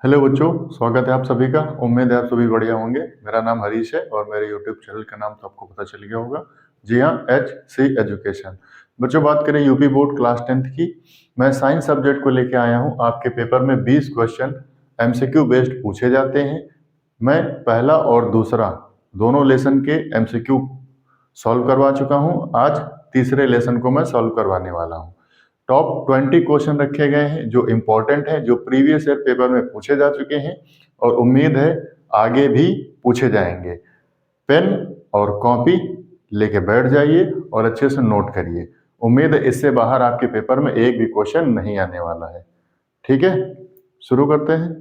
Hello बच्चों, स्वागत है आप सभी का। उम्मीद है आप सभी बढ़िया होंगे। मेरा नाम हरीश है और मेरे यूट्यूब चैनल का नाम तो आपको पता चल गया होगा। जी हाँ, HC एजुकेशन। बच्चों, बात करें यूपी बोर्ड क्लास 10th की। मैं साइंस सब्जेक्ट को लेके आया हूँ। आपके पेपर में 20 क्वेश्चन MCQ बेस्ड पूछे जाते हैं। मैं पहला और दूसरा दोनों लेसन के MCQ सॉल्व करवा चुका हूँ। आज तीसरे लेसन को मैं सॉल्व करवाने वाला हूँ। टॉप 20 क्वेश्चन रखे गए हैं जो इम्पोर्टेंट हैं, जो प्रीवियस ईयर पेपर में पूछे जा चुके हैं और उम्मीद है आगे भी पूछे जाएंगे। पेन और कॉपी लेके बैठ जाइए और अच्छे से नोट करिए। उम्मीद है इससे बाहर आपके पेपर में एक भी क्वेश्चन नहीं आने वाला है। ठीक है, शुरू करते हैं।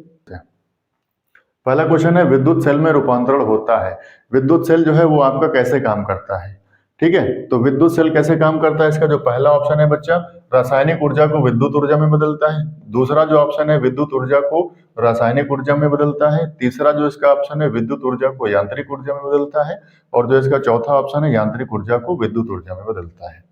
पहला क्वेश्चन है, विद्युत सेल में रूपांतरण होता है। विद्युत सेल जो है वो आपका कैसे काम करता है? ठीक है, तो विद्युत सेल कैसे काम करता है, इसका जो पहला ऑप्शन है बच्चा, रासायनिक ऊर्जा को विद्युत ऊर्जा में बदलता है। दूसरा जो ऑप्शन है, विद्युत ऊर्जा को रासायनिक ऊर्जा में बदलता है। तीसरा जो इसका ऑप्शन है, विद्युत ऊर्जा को यांत्रिक ऊर्जा में बदलता है। और जो इसका चौथा ऑप्शन है, यांत्रिक ऊर्जा को विद्युत ऊर्जा में बदलता है।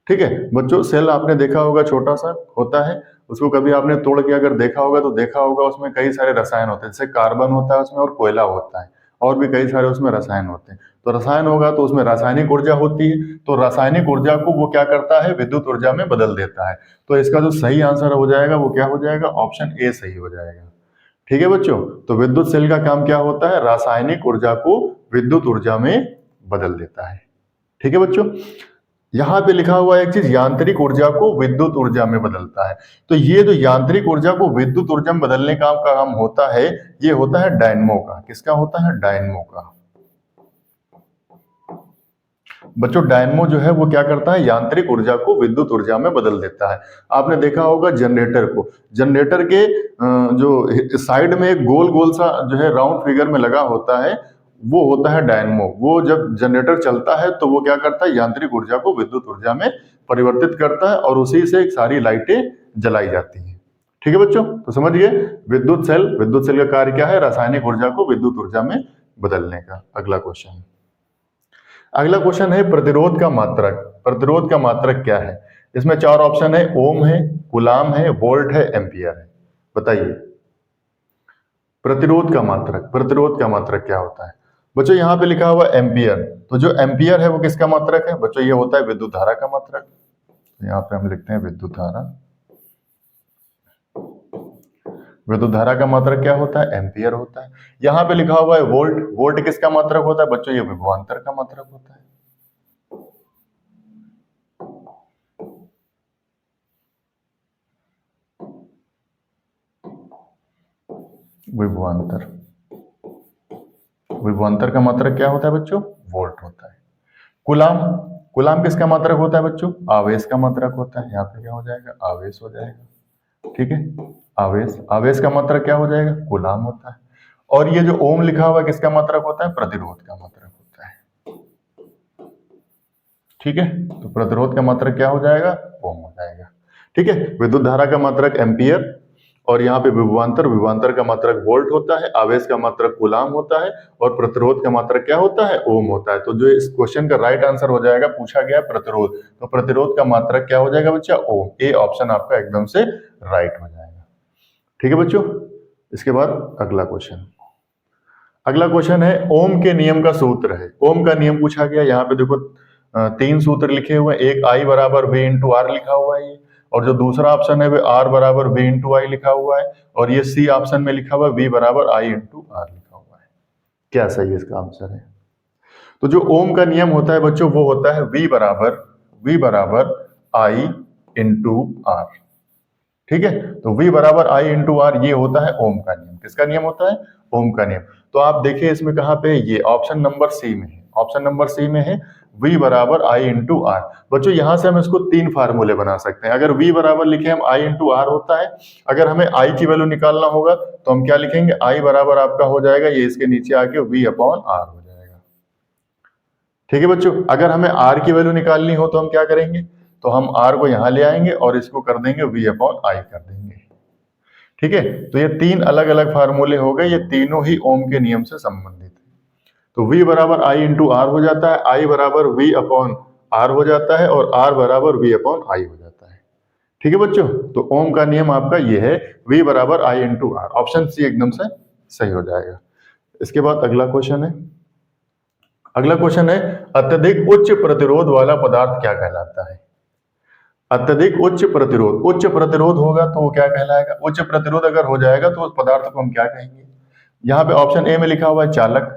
ठीक है बच्चों, सेल आपने देखा होगा छोटा सा होता है। उसको कभी आपने तोड़ के अगर देखा होगा तो देखा होगा उसमें कई सारे रसायन होते हैं। जैसे कार्बन होता है उसमें और कोयला होता है और भी कई सारे उसमें रसायन होते हैं। तो रसायन होगा तो उसमें रासायनिक ऊर्जा होती है। तो रासायनिक ऊर्जा को वो क्या करता है, विद्युत ऊर्जा में बदल देता है। तो इसका जो सही आंसर हो जाएगा वो क्या हो जाएगा, ऑप्शन ए सही हो जाएगा। ठीक है बच्चों, तो विद्युत सेल का काम क्या होता है, रासायनिक ऊर्जा को विद्युत ऊर्जा में बदल देता है। ठीक है बच्चों, यहां पे लिखा हुआ एक चीज, यांत्रिक ऊर्जा को विद्युत ऊर्जा में बदलता है। तो ये जो यांत्रिक ऊर्जा को विद्युत ऊर्जा में बदलने का काम होता है, ये होता है डायनमो का। किसका होता है, डायनमो का। बच्चों, डायनमो जो है वो क्या करता है, यांत्रिक ऊर्जा को विद्युत ऊर्जा में बदल देता है। आपने देखा होगा जनरेटर को, जनरेटर के जो साइड में एक गोल गोल सा जो है राउंड फिगर में लगा होता है, वो होता है डायनमो। वो जब जनरेटर चलता है तो वो क्या करता है, यांत्रिक ऊर्जा को विद्युत ऊर्जा में परिवर्तित करता है और उसी से सारी लाइटें जलाई जाती हैं। ठीक है बच्चों, तो समझिए विद्युत सेल का कार्य क्या है, रासायनिक ऊर्जा को विद्युत ऊर्जा में बदलने का। अगला क्वेश्चन है, प्रतिरोध का मात्रक। प्रतिरोध का मात्रक क्या है? इसमें चार ऑप्शन है, ओम है, कूलाम है, वोल्ट है, एम्पियर है। बताइए प्रतिरोध का मात्रक क्या होता है? बच्चों यहाँ पे लिखा हुआ एम्पियर। तो जो एम्पियर है वो किसका मात्रक है? बच्चों ये होता है विद्युत धारा का मात्रक। यहाँ पे हम लिखते हैं विद्युत धारा। विद्युत धारा का मात्रक क्या होता है, एम्पियर होता है। यहाँ पे लिखा हुआ है वोल्ट। वोल्ट किसका मात्रक होता है? बच्चों ये विभवांतर का मात्रक होता है। विभवांतर, विभवांतर का मात्रक क्या होता है बच्चों? वोल्ट होता है। कुलाम, कुलाम किसका मात्रक होता है बच्चों? आवेश का मात्रक होता है। यहाँ पे क्या हो जाएगा, आवेश हो जाएगा। ठीक है, आवेश, आवेश का मात्रक क्या हो जाएगा, कुलाम होता है। और ये जो ओम लिखा हुआ है किसका मात्रक होता है? प्रतिरोध का मात्रक होता है। ठीक है, तो प्रतिरोध का मात्रक क्या हो जाएगा, ओम हो जाएगा। ठीक है, विद्युत धारा का मात्रक एम्पियर और यहाँ पे विभवांतर, विभवांतर का मात्रक वोल्ट होता है, आवेश का मात्रक कूलाम होता है और प्रतिरोध का मात्रक क्या होता है, ओम होता है। तो जो इस क्वेश्चन का राइट आंसर हो जाएगा, पूछा गया प्रतिरोध, तो प्रतिरोध का मात्रक क्या हो जाएगा बच्चा, ओम। ए ऑप्शन आपका एकदम से राइट हो जाएगा। ठीक है बच्चों, इसके बाद अगला क्वेश्चन। अगला क्वेश्चन है, ओम के नियम का सूत्र है। ओम का नियम पूछा गया। यहाँ पे देखो तीन सूत्र लिखे हुए हैं। एक आई बराबर वी इंटू आर लिखा हुआ है ये, और जो दूसरा ऑप्शन है वो आर बराबर वी इंटू आई लिखा हुआ है, और ये सी ऑप्शन में लिखा हुआ है वी बराबर आई इंटू आर लिखा हुआ है। क्या सही है इसका आंसर है? तो जो ओम का नियम होता है बच्चों वो होता है वी बराबर आई इंटू आर। ठीक है, तो v बराबर आई इंटू आर, ये होता है ओम का नियम। किसका नियम होता है? ओम का नियम। तो आप देखिए इसमें कहां पे, ये ऑप्शन नंबर सी में है। ऑप्शन नंबर सी में है v बराबर आई इंटू आर। बच्चों यहां से हम इसको तीन फार्मूले बना सकते हैं। अगर v बराबर लिखे हम आई इंटू आर होता है। अगर हमें i की वैल्यू निकालना होगा तो हम क्या लिखेंगे, i बराबर आपका हो जाएगा ये इसके नीचे आके v अपॉन आर हो जाएगा। ठीक है बच्चों, अगर हमें r की वैल्यू निकालनी हो तो हम क्या करेंगे, तो हम r को यहां ले आएंगे और इसको कर देंगे v अपॉन आई कर देंगे। ठीक है, तो ये तीन अलग अलग फार्मूले हो गए, ये तीनों ही ओम के नियम से संबंधित है। तो v बराबर आई इंटू आर हो जाता है, आई बराबर v अपॉन आर हो जाता है और आर बराबर v अपॉन आई हो जाता है। ठीक है बच्चों, तो ओम का नियम आपका ये है, V बराबर I into R. Option C एकदम से सही हो जाएगा। इसके बाद अगला क्वेश्चन है, अगला क्वेश्चन है अत्यधिक उच्च प्रतिरोध वाला पदार्थ क्या कहलाता है? अत्यधिक उच्च प्रतिरोध, उच्च प्रतिरोध होगा तो वो क्या कहलाएगा? उच्च प्रतिरोध अगर हो जाएगा तो उस पदार्थ को हम क्या कहेंगे? यहाँ पे ऑप्शन ए में लिखा हुआ है चालक।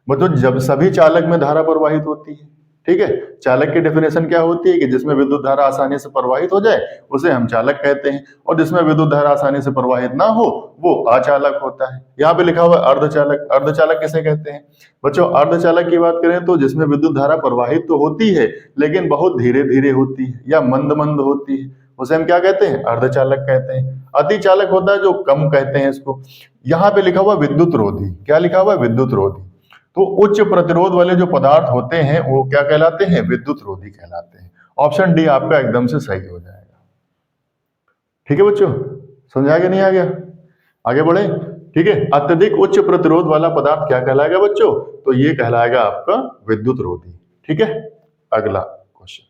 मतलब जब सभी चालक में धारा प्रवाहित होती है, ठीक है। चालक की डेफिनेशन क्या होती है कि जिसमें विद्युत धारा आसानी से प्रवाहित हो जाए उसे हम चालक कहते हैं, और जिसमें विद्युत धारा आसानी से प्रवाहित ना हो वो अचालक होता है। यहाँ पे लिखा हुआ है अर्धचालक। अर्धचालक किसे कहते हैं बच्चों? अर्धचालक की बात करें तो जिसमें विद्युत धारा प्रवाहित तो होती है लेकिन बहुत धीरे धीरे होती है या मंद मंद होती है, उसे हम क्या कहते हैं? अर्धचालक कहते हैं। अतिचालक होता है जो कम कहते हैं इसको। यहाँ पे लिखा हुआ विद्युत रोधी, क्या लिखा हुआ है? विद्युत रोधी। तो उच्च प्रतिरोध वाले जो पदार्थ होते हैं वो क्या कहलाते हैं? विद्युत रोधी कहलाते हैं। ऑप्शन डी आपका एकदम से सही हो जाएगा। ठीक है बच्चों, समझा गया नहीं आ गया? आगे बढ़े। ठीक है, अत्यधिक उच्च प्रतिरोध वाला पदार्थ क्या कहलाएगा बच्चों? तो ये कहलाएगा आपका विद्युत रोधी। ठीक है, अगला क्वेश्चन,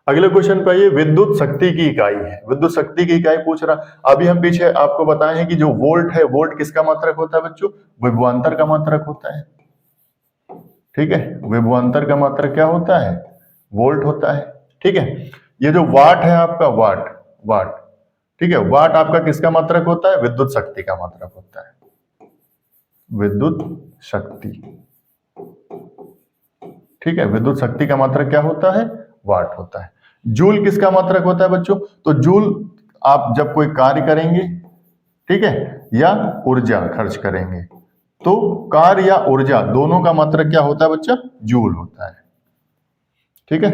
अगले क्वेश्चन पे ये विद्युत शक्ति की इकाई है। विद्युत शक्ति की इकाई पूछ रहा। अभी हम पीछे आपको बताए हैं कि जो वोल्ट है, वोल्ट किसका मात्रक होता है बच्चों? विभवांतर का मात्रक होता है। ठीक है, विभवांतर का मात्रक क्या होता है? वोल्ट होता है। ठीक है, ये जो वाट है आपका, वाट, वाट, ठीक है, वाट आपका किसका मात्रक होता है? विद्युत शक्ति का मात्रक होता है, विद्युत शक्ति। ठीक है, विद्युत शक्ति का मात्रक क्या होता है? वाट होता है। जूल किसका मात्रक होता है बच्चों? तो जूल आप जब कोई कार्य करेंगे, ठीक है, या ऊर्जा खर्च करेंगे, तो कार्य या ऊर्जा दोनों का मात्रक क्या होता है बच्चा? जूल होता है। ठीक है,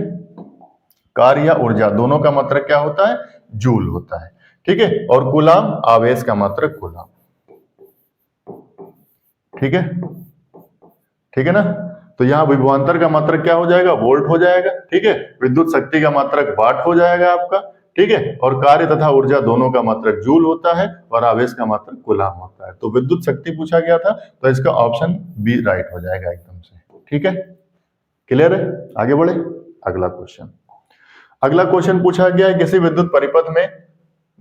कार्य या ऊर्जा दोनों का मात्रक क्या होता है? जूल होता है। ठीक है, और कूलाम आवेश का मात्रक कूलाम। ठीक है, ठीक है ना। तो यहां विभवांतर का मात्रक क्या हो जाएगा? वोल्ट हो जाएगा। ठीक है, विद्युत शक्ति का मात्रक वाट हो जाएगा आपका। ठीक है, और कार्य तथा ऊर्जा दोनों का मात्रक जूल होता है और आवेश का मात्रक कूलाम होता है। तो विद्युत शक्ति पूछा गया था तो इसका ऑप्शन बी राइट हो जाएगा एकदम से। ठीक है, क्लियर है? आगे बढ़े, अगला क्वेश्चन। अगला क्वेश्चन पूछा गया है किसी विद्युत परिपथ में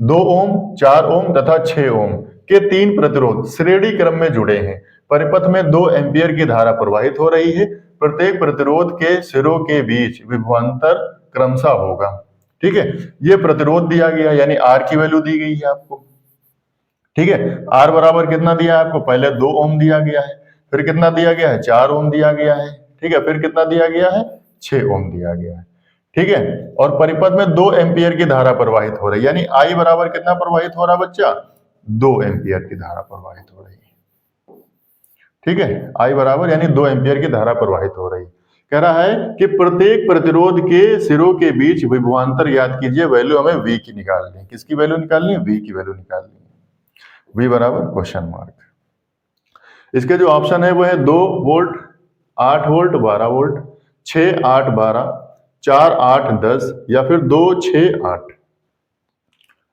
2 ओम, 4 ओम तथा 6 ओम के 3 प्रतिरोध श्रेणी क्रम में जुड़े हैं। परिपथ में 2 एम्पियर की धारा प्रवाहित हो रही है। प्रत्येक प्रतिरोध के सिरों के बीच विभवांतर क्रमशः होगा। ठीक है, ये प्रतिरोध दिया गया, यानी आर की वैल्यू दी गई है आपको। ठीक है, आर बराबर कितना दिया है आपको? पहले 2 ओम दिया गया है, फिर कितना दिया गया है? 4 ओम दिया गया है। ठीक है, फिर कितना दिया गया है? 6 ओम दिया गया है। ठीक है, और परिपथ में 2 एम्पियर की धारा प्रवाहित हो रही है, यानी आई बराबर कितना प्रवाहित हो रहा है बच्चा? 2 एम्पियर की धारा प्रवाहित हो रही है। ठीक है, आई बराबर यानी 2 एम्पियर की धारा प्रवाहित हो रही है। कह रहा है कि प्रत्येक प्रतिरोध के सिरों के बीच विभवांतर ज्ञात कीजिए। वैल्यू हमें V की निकालनी है। किसकी वैल्यू निकालनी है? V की वैल्यू निकालनी है। V बराबर क्वेश्चन मार्क। इसके जो ऑप्शन है वो है 2 वोल्ट, 8 वोल्ट, 12 वोल्ट, 6, 8, 12, 4, 8, 10 या फिर 2, 6, 8।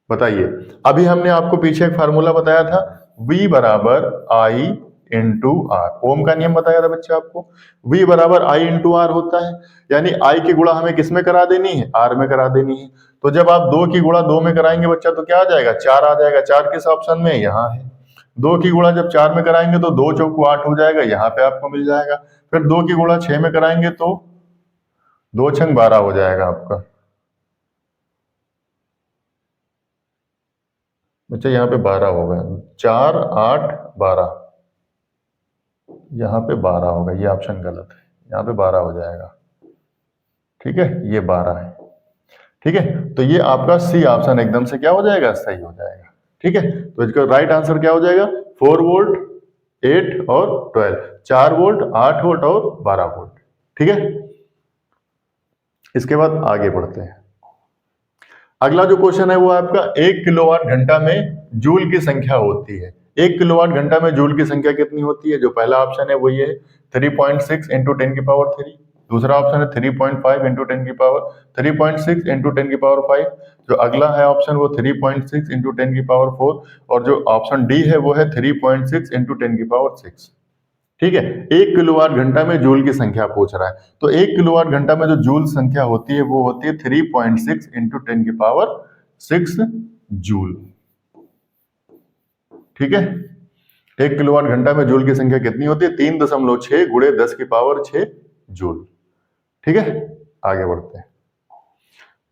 बताइए, अभी हमने आपको पीछे एक फार्मूला बताया था, V बराबर I इंटू आर। ओम का नियम बताया था बच्चे आपको। V बराबर I इंटू आर होता है, यानी I की गुणा हमें किस में करा देनी है? R में करा देनी है। तो जब आप 2 की गुणा 2 में कराएंगे बच्चा तो क्या आ जाएगा? 4 आ जाएगा। 4 किस ऑप्शन में? यहाँ है। 2 की गुणा जब 4 में कराएंगे तो 2 चौको 8 हो जाएगा, यहाँ पे आपको मिल जाएगा। फिर 2 की गुणा 6 में कराएंगे तो 2 छंग 12 हो जाएगा आपका। बच्चा यहाँ पे 12 होगा, 4, 8, 12, यहाँ पे 12 होगा। ये ऑप्शन गलत है, यहाँ पे 12 हो जाएगा। ठीक है, ये 12 है। ठीक है, तो ये आपका सी ऑप्शन एकदम से क्या हो जाएगा? सही हो जाएगा। ठीक है, तो इसका राइट आंसर क्या हो जाएगा? 4 वोल्ट, 8 और 12, 4 वोल्ट, 8 वोल्ट और 12 वोल्ट। ठीक है, इसके बाद आगे बढ़ते हैं। अगला जो क्वेश्चन है वो आपका 1 किलोवाट घंटा में जूल की संख्या होती है। 1 किलोवाट घंटा में जूल की संख्या कितनी होती है? जो पहला ऑप्शन है वो ये है 3.6 इंटू 10 की पावर 3। दूसरा ऑप्शन है 3.5 इंटू 10 की पावर 3.6 इंटू 10 की पावर 5। जो अगला है ऑप्शन वो 3.6 इंटू 10 की पावर 4, और जो ऑप्शन डी है वो है 3.6 इंटू 10 की पावर 6। ठीक है, 1 किलोवाट घंटा में जूल की संख्या पूछ रहा है, तो 1 किलोवाट घंटा में जो जूल संख्या होती है वो होती है 3.6 इंटू 10⁶ जूल। ठीक है, 1 किलोवाट घंटा में जूल की संख्या कितनी होती है? 3.6 गुणे 10⁶ जूल। ठीक है, आगे बढ़ते हैं।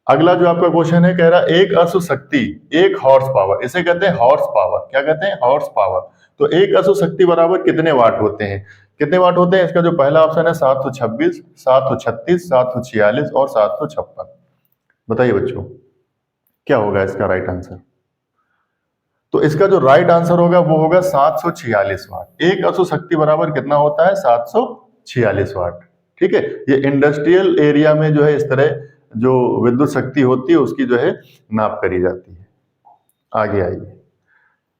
अगला जो आपका क्वेश्चन है, कह रहा एक अश्व शक्ति, 1 हॉर्स पावर, इसे कहते हैं हॉर्स पावर। क्या कहते हैं? Horse power. तो 1 अश्व शक्ति बराबर कितने वाट होते हैं? कितने वाट होते हैं? इसका जो पहला ऑप्शन है 726, 736, 746 और 756। बताइए बच्चों, क्या होगा इसका राइट आंसर? तो इसका जो राइट आंसर होगा वो होगा 746 वाट। 1 अश्व शक्ति बराबर कितना होता है? 746 वाट। ठीक है, ये इंडस्ट्रियल एरिया में जो है इस तरह जो विद्युत शक्ति होती है उसकी जो है नाप करी जाती है। आगे आइए,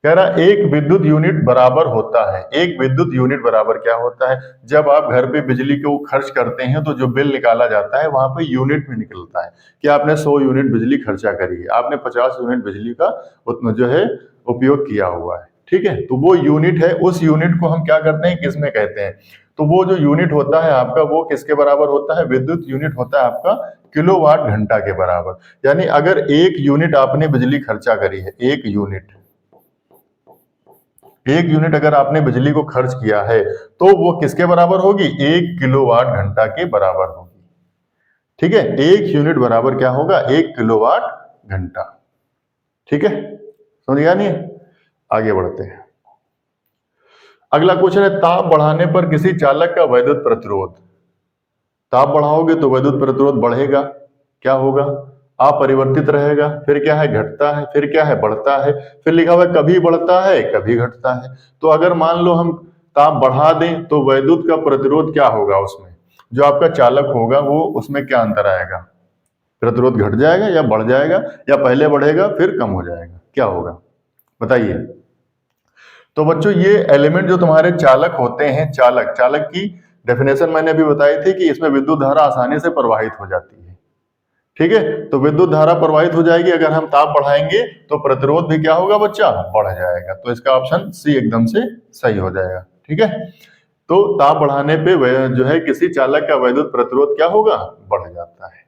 कह रहा एक विद्युत यूनिट बराबर होता है। एक विद्युत यूनिट बराबर क्या होता है? जब आप घर पे बिजली को खर्च करते हैं तो जो बिल निकाला जाता है वहां पे यूनिट में निकलता है कि आपने 100 यूनिट बिजली खर्चा करी है, आपने 50 यूनिट बिजली का जो है उपयोग किया हुआ है। ठीक है, तो वो यूनिट है, उस यूनिट को हम क्या करते हैं, किस में कहते हैं? तो वो जो यूनिट होता है आपका वो किसके बराबर होता है? विद्युत यूनिट होता है आपका किलोवाट घंटा के बराबर। यानी अगर 1 यूनिट आपने बिजली खर्चा करी है, 1 यूनिट अगर आपने बिजली को खर्च किया है तो वो किसके बराबर होगी? 1 किलोवाट घंटा के बराबर होगी। ठीक है, 1 यूनिट बराबर क्या होगा? 1 किलोवाट घंटा। ठीक है, समझ गया नहीं? आगे बढ़ते हैं। अगला क्वेश्चन है ताप बढ़ाने पर किसी चालक का वैद्युत प्रतिरोध। ताप बढ़ाओगे तो वैद्युत प्रतिरोध बढ़ेगा, क्या होगा? अपरिवर्तित रहेगा। फिर क्या है? घटता है। फिर क्या है? बढ़ता है। फिर लिखा हुआ है कभी बढ़ता है कभी घटता है। तो अगर मान लो हम ताप बढ़ा दें तो वैद्युत का प्रतिरोध क्या होगा? उसमें जो आपका चालक होगा वो उसमें क्या अंतर आएगा? प्रतिरोध घट जाएगा या बढ़ जाएगा, या पहले बढ़ेगा फिर कम हो जाएगा? क्या होगा बताइए? तो बच्चों ये एलिमेंट जो तुम्हारे चालक होते हैं, चालक की डेफिनेशन मैंने अभी बताई थी कि इसमें विद्युत धारा आसानी से प्रवाहित हो जाती है। ठीक है, तो विद्युत धारा प्रवाहित हो जाएगी, अगर हम ताप बढ़ाएंगे तो प्रतिरोध भी क्या होगा बच्चा? बढ़ जाएगा। तो इसका ऑप्शन सी एकदम से सही हो जाएगा। ठीक है, तो ताप बढ़ाने पे जो है किसी चालक का वैद्युत प्रतिरोध क्या होगा? बढ़ जाता है।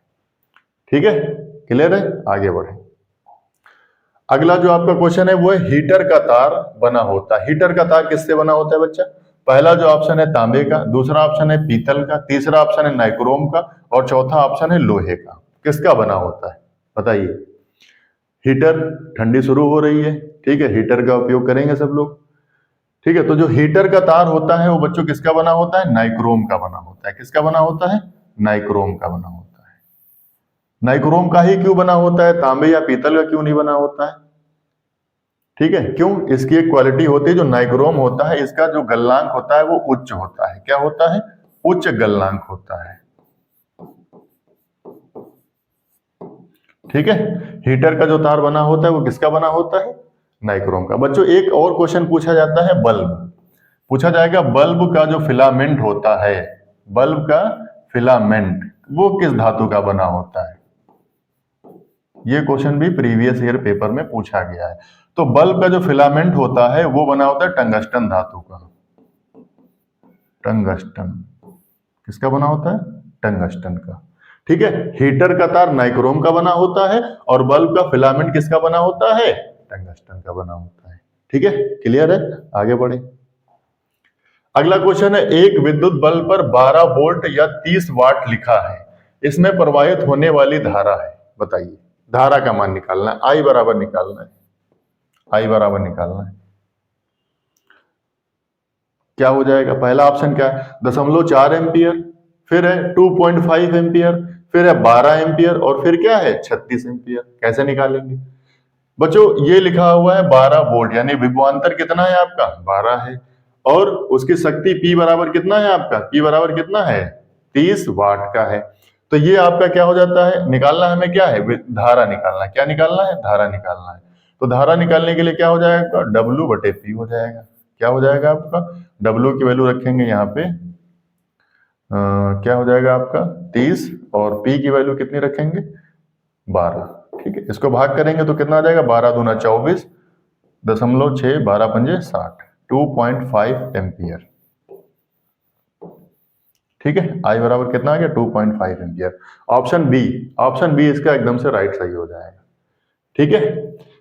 ठीक है, क्लियर है? आगे बढ़े। अगला जो आपका क्वेश्चन है वो है हीटर का तार बना होता है। हीटर का तार किससे बना होता है बच्चा? पहला जो ऑप्शन है तांबे का, दूसरा ऑप्शन है पीतल का, तीसरा ऑप्शन है नाइक्रोम का और चौथा ऑप्शन है लोहे का। किसका बना होता है बताइए? हीटर ठंडी शुरू हो रही है, ठीक है, हीटर का उपयोग करेंगे सब लोग। ठीक है, तो जो हीटर का तार होता है वो बच्चों किसका बना होता है? नाइक्रोम का बना होता है। किसका बना होता है? नाइक्रोम का बना होता है। नाइक्रोम का ही क्यों बना होता है? तांबे या पीतल का क्यों नहीं बना होता है? ठीक है, क्यों? इसकी एक क्वालिटी होती है, जो नाइक्रोम होता है इसका जो गलनांक होता है वो उच्च होता है। क्या होता है? उच्च गलनांक होता है। ठीक है, हीटर का जो तार बना होता है वो किसका बना होता है? नाइक्रोम का। बच्चों एक और क्वेश्चन पूछा जाता है, बल्ब पूछा जाएगा। बल्ब का जो फिलामेंट होता है, बल्ब का फिलामेंट वो किस धातु का बना होता है? ये क्वेश्चन भी प्रीवियस ईयर पेपर में पूछा गया है। तो बल्ब का जो फिलामेंट होता है वो बना होता है टंगस्टन धातु का। टंगस्टन किसका बना होता है? टंगस्टन का। ठीक है, हीटर का तार नाइक्रोम का बना होता है और बल्ब का फिलामेंट किसका बना होता है? टंगस्टन का बना होता है। ठीक है, क्लियर है? आगे बढ़े। अगला क्वेश्चन है एक विद्युत बल्ब पर 12 वोल्ट या 30 वाट लिखा है, इसमें प्रवाहित होने वाली धारा है। बताइए, धारा का मान निकालना है, आई बराबर निकालना है। आई बराबर निकालना है। क्या हो जाएगा? पहला ऑप्शन क्या है? 0.4 एम्पियर, फिर है 2.5 एम्पियर, फिर है 12 एम्पियर और फिर क्या है? 36 एम्पियर। कैसे निकालेंगे बच्चों? ये लिखा हुआ है 12 वोल्ट, यानी विभवांतर कितना है आपका? 12 है, और उसकी शक्ति P बराबर कितना है आपका? P बराबर कितना है? 30 वाट का है। तो ये आपका क्या हो जाता है? निकालना हमें क्या है? धारा निकालना है। क्या निकालना है? धारा निकालना है। तो धारा निकालने के लिए क्या हो जाएगा? W/P हो जाएगा। क्या हो जाएगा आपका? W की वैल्यू रखेंगे यहाँ पे, क्या हो जाएगा आपका? 30, और P की वैल्यू कितनी रखेंगे? 12। ठीक है, इसको भाग करेंगे तो कितना आ जाएगा? 12 दूना 24, 0.6, 12 पंजे 60, 2.5 एम्पियर। ठीक है, I बराबर कितना आ गया 2.5 एम्पियर। ऑप्शन बी इसका एकदम से राइट सही हो जाएगा। ठीक है,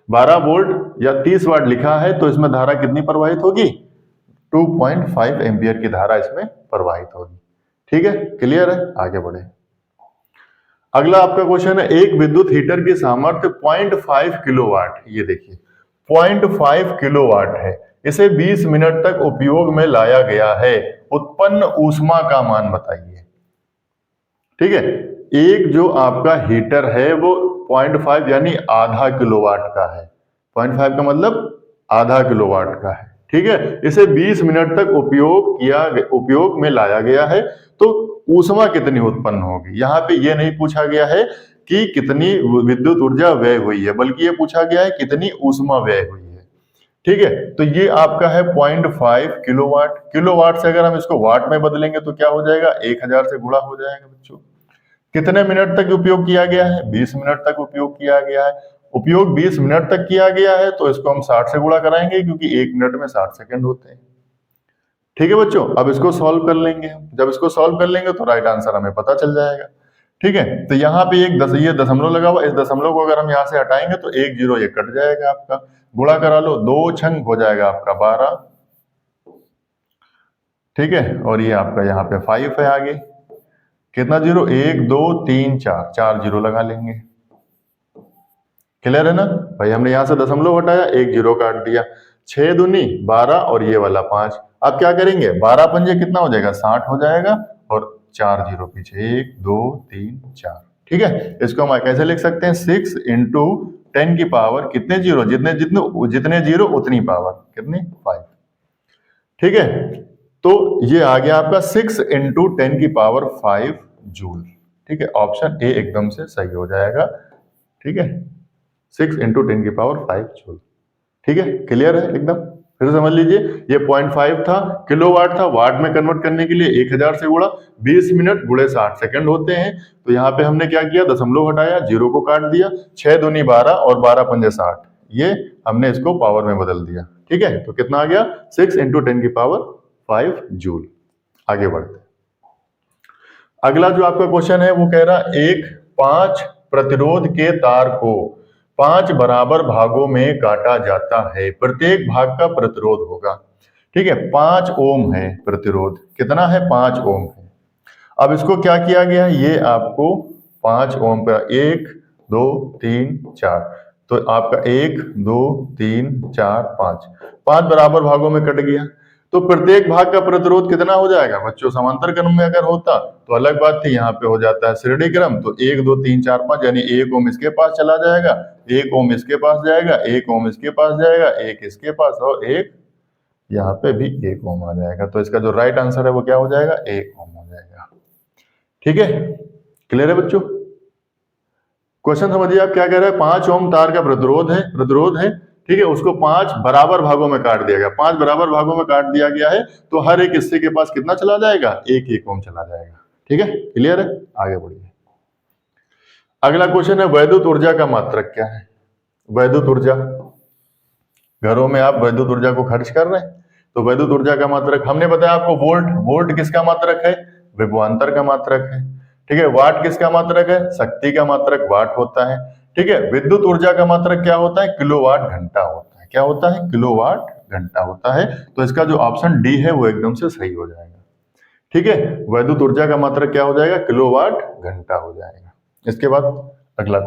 12 वोल्ट या 30 वाट लिखा है तो इसमें धारा कितनी प्रवाहित होगी? 2.5 एम्पियर की धारा इसमें प्रवाहित होगी। ठीक है, क्लियर है, आगे बढ़े। अगला आपका क्वेश्चन है, एक विद्युत हीटर की सामर्थ्य 0.5 किलोवाट, ये देखिए 0.5 किलोवाट है, इसे 20 मिनट तक उपयोग में लाया गया है, उत्पन्न ऊष्मा का मान बताइए। ठीक है, एक जो आपका हीटर है वो 0.5 यानी आधा किलोवाट का है, 0.5 का मतलब आधा किलोवाट का है। ठीक है, इसे 20 मिनट तक उपयोग में लाया गया है, तो ऊष्मा कितनी उत्पन्न होगी? यहाँ पे ये नहीं पूछा गया है कि कितनी विद्युत ऊर्जा व्यय हुई है, बल्कि ये पूछा गया है कितनी ऊष्मा व्यय हुई है। ठीक है, तो ये आपका है 0.5 किलोवाट। किलोवाट से अगर हम इसको वाट में बदलेंगे तो क्या हो जाएगा? 1000 से गुणा हो जाएगा बच्चों। कितने मिनट तक उपयोग किया गया है? 20 मिनट तक उपयोग किया गया है। उपयोग 20 मिनट तक किया गया है तो इसको हम 60 से गुणा कराएंगे, क्योंकि 1 मिनट में 60 सेकंड होते हैं। ठीक है बच्चों, अब इसको सॉल्व कर लेंगे हम। जब इसको सॉल्व कर लेंगे तो राइट आंसर हमें पता चल जाएगा। ठीक है, तो यहाँ पे ये दशमलव लगा हुआ, इस दशमलव को अगर हम यहाँ से हटाएंगे तो 1 0 ये कट जाएगा आपका, गुणा करा लो, 2 छंग हो जाएगा आपका 12। ठीक है, और ये आपका यहाँ पे 5 है आगे, कितना जीरो? 1 2 3 4, 4 जीरो लगा लेंगे। क्लियर है ना भाई? हमने यहां से दशमलव हटाया, 1 जीरो काट दिया, 6 दूनी 12 और ये वाला 5। अब क्या करेंगे? 12 पंजे कितना हो जाएगा? 60 हो जाएगा, और 4 जीरो पीछे, 1 2 3 4। ठीक है, इसको हम कैसे लिख सकते हैं? 6 इंटू 10 की पावर कितने जीरो? जितने जीरो उतनी पावर, कितनी? 5। ठीक है, तो ये आ गया आपका 6 इंटू 10 की पावर 5 जूल। ठीक है, ऑप्शन ए एकदम से सही हो जाएगा। ठीक है, 6 इंटू 10 की पावर 5 जूल। ठीक है, क्लियर है एकदम? फिर समझ लीजिए, ये 0.5 था, किलोवाट था, वाट में कन्वर्ट करने के लिए 1000 से गुणा, 20 मिनट गुणे 60 सेकंड होते हैं। तो यहाँ पे हमने क्या किया? दशमलव हटाया, जीरो को काट दिया, 6 दूनी 12 और 12 पंजे 60, ये हमने इसको पावर में बदल दिया। ठीक है, तो कितना आ गया? 6 इंटू 10 की पावर 5 जूल। आगे बढ़ते हैं। अगला जो आपका क्वेश्चन है वो कह रहा, एक 5 प्रतिरोध के तार को 5 बराबर भागों में काटा जाता है, प्रत्येक भाग का प्रतिरोध होगा। ठीक है, 5 ओम है प्रतिरोध, कितना है? 5 ओम है। अब इसको क्या किया गया है? ये आपको 5 ओम का 1 2 3 4, तो आपका 1 2 3 4 5, 5 बराबर भागों में कट गया। तो प्रत्येक भाग का प्रतिरोध कितना हो जाएगा बच्चों? समांतर क्रम में अगर होता तो अलग बात थी, यहाँ पे हो जाता है श्रेणी क्रम, तो 1 2 3 4 5, यानी 1 ओम इसके पास चला जाएगा, 1 ओम इसके पास जाएगा, 1 ओम इसके पास जाएगा, 1 इसके पास, और 1 यहाँ पे भी 1 ओम आ जाएगा। तो इसका जो राइट आंसर है वो क्या हो जाएगा? 1 ओम हो जाएगा। ठीक है, क्लियर है बच्चों? क्वेश्चन समझिए आप क्या कह रहे हैं? 5 ओम तार का प्रतिरोध है। ठीक है, उसको 5 बराबर भागों में काट दिया गया, 5 बराबर भागों में काट दिया गया है, तो हर एक हिस्से के पास कितना चला जाएगा? 1 1 ओम चला जाएगा। ठीक है, क्लियर है, आगे बढ़िए। अगला क्वेश्चन है, वैद्युत ऊर्जा का मात्रक क्या है? वैद्युत ऊर्जा, घरों में आप वैद्युत ऊर्जा को खर्च कर रहे हैं, तो वैद्युत ऊर्जा का मात्रक हमने बताया आपको, वोल्ट किसका मात्रक है? विभवांतर का मात्रक है। ठीक है, वाट किसका मात्रक है? शक्ति का मात्रक वाट होता है। ठीक है, विद्युत ऊर्जा का मात्रक क्या होता है? किलोवाट घंटा होता है। क्या होता है? किलोवाट घंटा होता है। तो इसका जो ऑप्शन डी है वो एकदम से सही हो जाएगा। ठीक है, वैद्युत ऊर्जा का मात्रक क्या हो जाएगा? किलोवाट घंटा हो जाएगा। इसके बाद अगला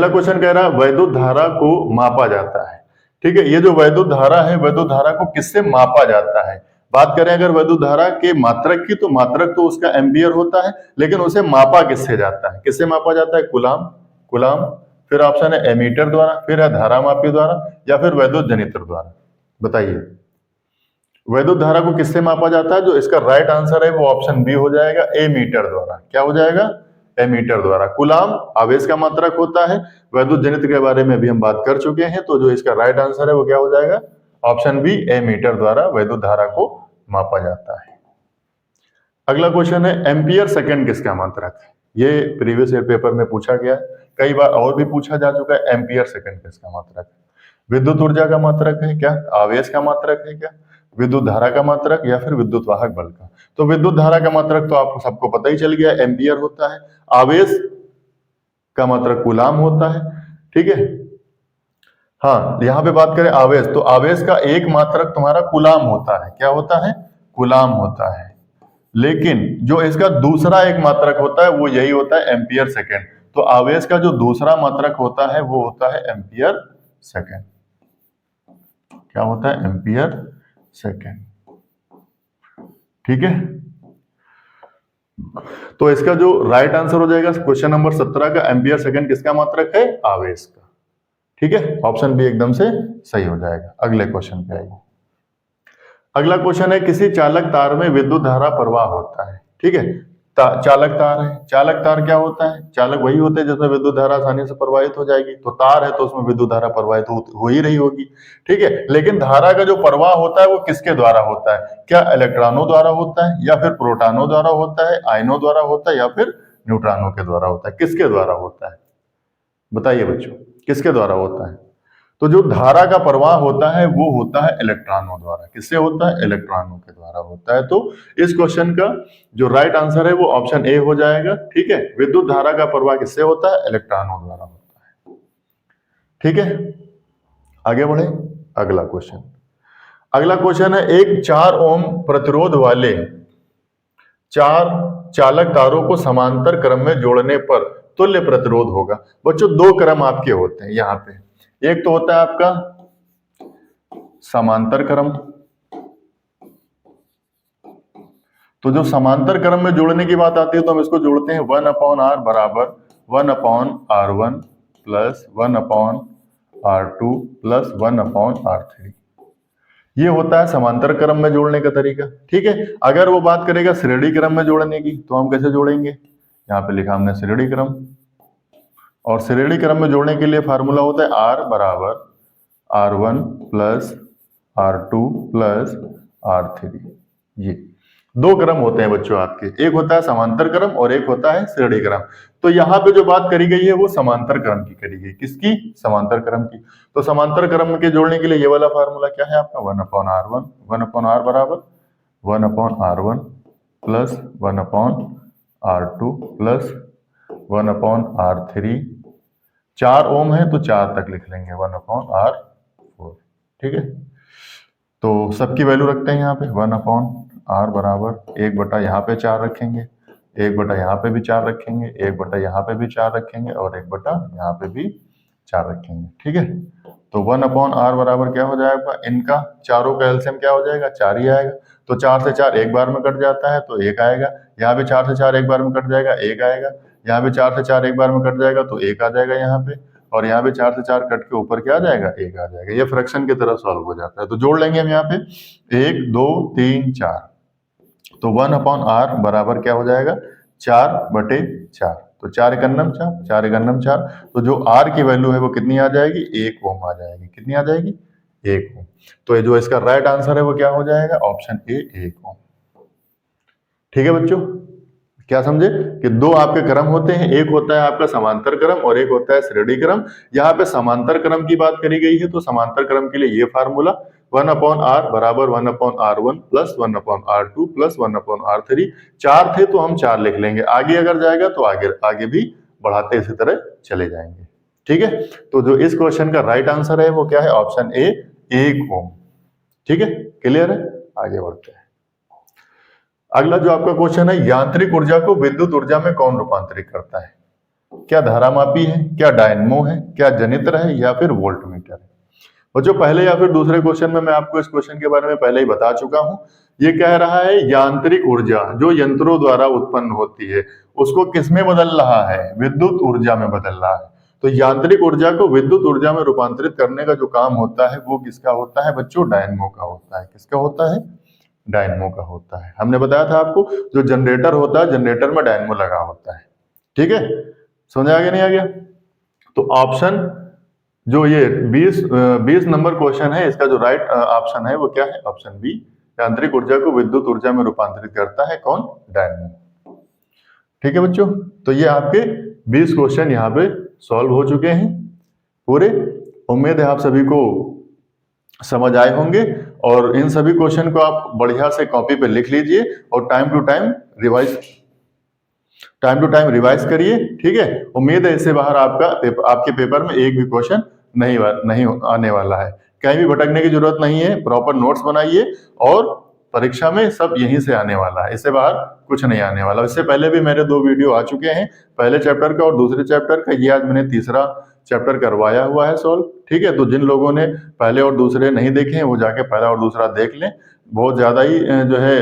क्वेश्चन कह रहा है, वैद्युत धारा को मापा जाता है। ठीक है, ये जो वैद्युत धारा है, वैद्युत धारा को किससे मापा जाता है? बात करें अगर वैद्युत धारा के मात्रक की, तो मात्रक तो उसका एम्पियर होता है, लेकिन उसे मापा किससे जाता है? किससे मापा जाता है? कुलाम, फिर ऑप्शन है एमीटर द्वारा, फिर है धारा मापी द्वारा, या फिर वैद्युत जनित्र द्वारा। बताइए, वैद्युत धारा को किससे मापा जाता है? जो इसका राइट आंसर है वो ऑप्शन बी हो जाएगा, एमीटर द्वारा। क्या हो जाएगा? एमीटर द्वारा। कुलाम आवेश का मात्रक होता है, वैद्युत जनित्र के बारे में भी हम बात कर चुके हैं, तो जो इसका राइट आंसर है वो क्या हो जाएगा? ऑप्शन बी, एमीटर द्वारा वैद्युत धारा को मापा जाता है। अगला क्वेश्चन है, एम्पियर सेकंड किसका मात्रक है? ये प्रीवियस ईयर पेपर में पूछा गया है, कई बार और भी पूछा जा चुका है। एम्पियर सेकंड किसका मात्रक है? विद्युत ऊर्जा का मात्रक है क्या? आवेश का मात्रक है क्या? विद्युत धारा का मात्रक या फिर विद्युत वाहक बल का। तो विद्युत धारा का मात्रक तो आपको सबको पता ही चल गया, एम्पियर होता है। आवेश का मात्रक कूलाम होता है, ठीक है। हाँ, यहां पे बात करें आवेश, तो आवेश का एक मात्रक तुम्हारा कूलाम होता है। क्या होता है? कूलाम होता है। लेकिन जो इसका दूसरा एक मात्रक होता है वो यही होता है एम्पियर सेकेंड। तो आवेश का जो दूसरा मात्रक होता है वो होता है एम्पियर सेकेंड। क्या होता है? एम्पियर सेकेंड, ठीक है। तो इसका जो राइट आंसर हो जाएगा क्वेश्चन नंबर 17 का, एम्पियर सेकेंड किसका मात्रक है? आवेश का, ठीक है। ऑप्शन बी एकदम से सही हो जाएगा। अगले क्वेश्चन पे आइए। अगला क्वेश्चन है, किसी चालक तार में विद्युत धारा प्रवाह होता है, ठीक है। चालक तार है। चालक तार क्या होता है? चालक वही होते हैं जिसमें विद्युत धारा आसानी से प्रवाहित हो जाएगी। तो तार है तो उसमें विद्युत धारा प्रवाहित हो ही रही होगी, ठीक है। लेकिन धारा का जो प्रवाह होता है वो किसके द्वारा होता है? क्या इलेक्ट्रॉनों द्वारा होता है, या फिर प्रोटॉनों द्वारा होता है, आयनों द्वारा होता है, या फिर न्यूट्रॉनों के द्वारा होता है? किसके द्वारा होता है? बताइए बच्चों, किसके द्वारा होता है? तो जो धारा का प्रवाह होता है वो होता है इलेक्ट्रॉनों द्वारा। किससे होता है? इलेक्ट्रॉनों के द्वारा होता है। तो इस क्वेश्चन का जो राइट आंसर है वो ऑप्शन ए हो जाएगा, ठीक है। विद्युत धारा का प्रवाह किससे होता है? इलेक्ट्रॉनों द्वारा होता है, ठीक है। आगे बढ़े, अगला क्वेश्चन। अगला क्वेश्चन है, एक 4 ओम प्रतिरोध वाले 4 चालक तारों को समांतर क्रम में जोड़ने पर तुल्य प्रतिरोध होगा। बच्चों, 2 क्रम आपके होते हैं यहाँ पे। एक तो होता है आपका समांतर क्रम। तो जो समांतर क्रम में जोड़ने की बात आती है तो हम इसको जोड़ते हैं 1/r बराबर 1/r1 plus 1/r2 plus 1/r3। ये होता है समांतर क्रम में जोड़ने का तरीका, ठीक है। अगर वो बात करेगा श्रेणी क्रम में जोड़ने की तो हम कैसे जोड़ेंगे? यहाँ पे लिखा हमने श्रेणी क्रम, और श्रेणी क्रम में जोड़ने के लिए फार्मूला होता है r बराबर R1 plus R2 plus R3। ये 2 क्रम होते हैं बच्चों आपके, एक होता है समांतर क्रम और एक होता है श्रेणी क्रम। तो यहाँ पे जो बात करी गई है वो समांतर क्रम की करी गई। किसकी? समांतर क्रम की। तो समांतर क्रम के जोड़ने के लिए ये वाला फार्मूला क्या है आपका? 1/r1, 1/r बराबर 1/r1 plus 1/r2 plus 1/r3। 4 ओम है तो 4 तक लिख लेंगे 1/r4, ठीक है। तो सबकी वैल्यू रखते हैं यहाँ पे 1/r बराबर 1/, यहाँ पे 4 रखेंगे, 1/, यहाँ पे भी 4 रखेंगे, 1/, यहाँ पे भी 4 रखेंगे, और 1/, यहाँ पे भी 4 रखेंगे, ठीक है। तो 1/r बराबर क्या हो जाएगा? इनका चारों का एलसीएम क्या हो जाएगा? 4 ही आएगा। तो 4 से 4 एक बार में कट जाता है तो 1 आएगा। यहाँ पे 4 से 4 एक बार में कट जाएगा, 1 आएगा। यहाँ पे 4 से 4 एक बार में कट जाएगा तो 1 आ जाएगा यहाँ पे, और यहाँ पे 4 से 4 कट के ऊपर क्या आ जाएगा? 1 आ जाएगा। ये फ्रैक्शन की तरह सॉल्व हो जाता है। तो जोड़ लेंगे हम यहाँ पे 1 2 3 4। तो 1/r बराबर क्या हो जाएगा? 4/4। तो 4 एकन्नम 4, 4 एकन्नम 4। तो जो r की वैल्यू है वो कितनी आ जाएगी? 1 ओम आ जाएगी। कितनी आ जाएगी? 1 ओम। तो ये जो इसका राइट आंसर है वो क्या हो जाएगा? ऑप्शन ए, 1 ओम। ठीक है बच्चों, क्या समझे कि 2 आपके क्रम होते हैं, एक होता है आपका समांतर क्रम और एक होता है श्रेणी क्रम। यहाँ पे समांतर क्रम की बात करी गई है तो समांतर क्रम के लिए ये फार्मूला 1/r बराबर 1/r1 plus 1/r2 plus 1/r3। 4 थे तो हम 4 लिख लेंगे, आगे अगर जाएगा तो आगे भी बढ़ाते इसी तरह चले जाएंगे, ठीक है। तो जो इस क्वेश्चन का राइट आंसर है वो क्या है? ऑप्शन ए, 1 ओम। ठीक है, क्लियर है? आगे बढ़ते हैं। अगला जो आपका क्वेश्चन है, यांत्रिक ऊर्जा को विद्युत ऊर्जा में कौन रूपांतरित करता है? क्या धारामापी है, क्या डायनमो है, क्या जनित्र है, या फिर वोल्टमीटर है? बच्चों, पहले या फिर दूसरे क्वेश्चन में मैं आपको इस क्वेश्चन के बारे में पहले ही बता चुका हूं। ये कह रहा है यांत्रिक ऊर्जा जो यंत्रों द्वारा उत्पन्न होती है उसको किसमें बदल रहा है? विद्युत ऊर्जा में बदल रहा है। तो यांत्रिक ऊर्जा को विद्युत ऊर्जा में रूपांतरित करने का जो काम होता है वो किसका होता है बच्चों? डायनमो का होता है। किसका होता है? डायनमो का होता है। हमने बताया था आपको, जो जनरेटर होता है जनरेटर में डायनमो लगा होता है, ठीक है। समझ आ गया नहीं आ गया? तो ऑप्शन जो ये 20 नंबर क्वेश्चन है, इसका जो राइट ऑप्शन है वो क्या है? ऑप्शन बी, यांत्रिक ऊर्जा को विद्युत ऊर्जा में रूपांतरित करता है कौन? डायनमो। ठीक है बच्चों, तो ये आपके 20 क्वेश्चन यहाँ पे सॉल्व हो चुके हैं पूरे। उम्मीद है आप सभी को समझ आए होंगे। और इन सभी क्वेश्चन को आप बढ़िया से कॉपी पे लिख लीजिए और टाइम टू टाइम रिवाइज करिए। ठीक है, उम्मीद है इससे बाहर आपके पेपर में एक भी क्वेश्चन नहीं आने वाला है। कहीं भी भटकने की जरूरत नहीं है, प्रॉपर नोट्स बनाइए और परीक्षा में सब यहीं से आने वाला है, इससे बाहर कुछ नहीं आने वाला। इससे पहले भी मेरे 2 वीडियो आ चुके हैं, पहले चैप्टर का और दूसरे चैप्टर का। ये आज मैंने तीसरा चैप्टर करवाया हुआ है सॉल्व। ठीक है, तो जिन लोगों ने पहले और दूसरे नहीं देखे हैं वो जाके पहला और दूसरा देख लें। बहुत ज्यादा ही जो है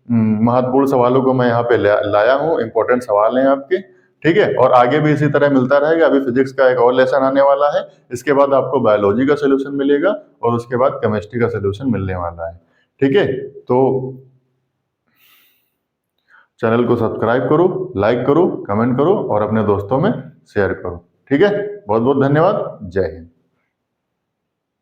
महत्वपूर्ण सवालों को मैं यहाँ पे लाया हूँ, इंपॉर्टेंट सवाल हैं आपके। ठीक है, और आगे भी इसी तरह मिलता रहेगा। अभी फिजिक्स का एक और लेसन आने वाला है, इसके बाद आपको बायोलॉजी का सोल्यूशन मिलेगा और उसके बाद केमिस्ट्री का सोल्यूशन मिलने वाला है। ठीक है, तो चैनल को सब्सक्राइब करो, लाइक करो, कमेंट करो और अपने दोस्तों में शेयर करो। ठीक है, बहुत बहुत धन्यवाद। जय हिंद।